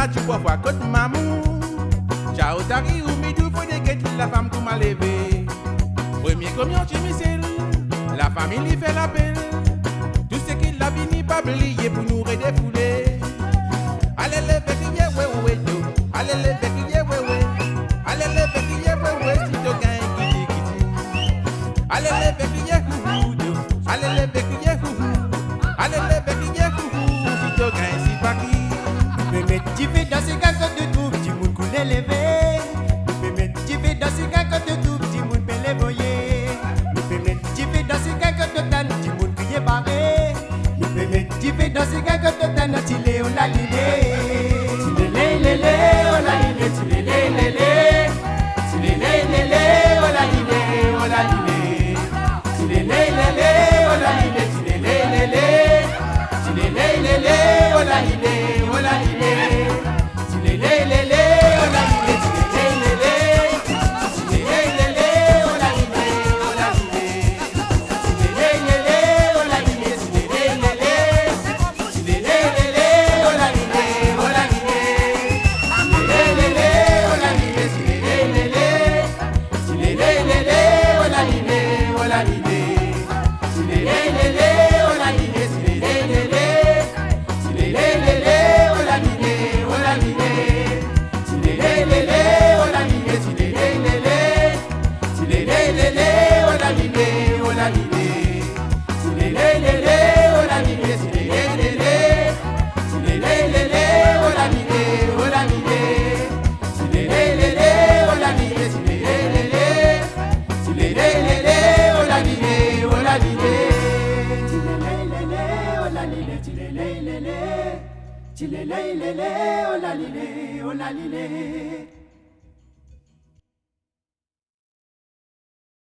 à tu vois fois côté maman. Ciao tari ou midou faut des guettes la femme tout m'a levé. Premier combien tu misel, la famille fait l'appel. Tout ce qu'il a fini pas oublier pour nous redéfouler. Allez les béquilles ouais ouais yo, allez les béquilles ouais ouais, allez les béquilles ouais ouais si tu gagnes kiti kiti. Allez les béquilles hou yo, allez les béquilles hou, allez les béquilles hou si tu gagnes si pas qui. Me mettre tu fais danser quand tu trouves du monde couler levé. Me mettre tu fais danser quand tu trouves du monde belle voyer. Me mettre tu fais danser quand tu t'en du monde crier barré. Me mettre tu fais danser quand tu t'en tilé on la lilé. Tilé lélé on la lilé, tilé lélé. Tilé lélé on la lilé, on la lilé. Tilé lélé on la lilé, tilé lélé. Tilé lélé on la lilé, on la lilé. Tilé lélé on la lilé, tilé lélé. Tilé lélé on la lilé, on la lilé. Tilé lélé on la lilé, tilé lélé. Tilé lélé on la lilé, on la lilé. Tilé lélé on la lilé, tilé lélé. Tilé lélé on la lilé, on la lilé. Tilé lélé on la lilé, tilé lélé. Tilé lélé on la lilé, on la lilé. Tilé lélé on la lilé, tilé lélé. Tilé lélé on la lilé, on la lilé. Tilé lélé on la lilé, tilé lélé. Tilé lélé on la lilé, on la lilé. Tilé lélé on la lilé, tilé lélé. Tilé lélé on la lilé, on la lilé. Tilé lélé on la lilé, tilé lélé. Tilé lélé on la lilé, on la lilé.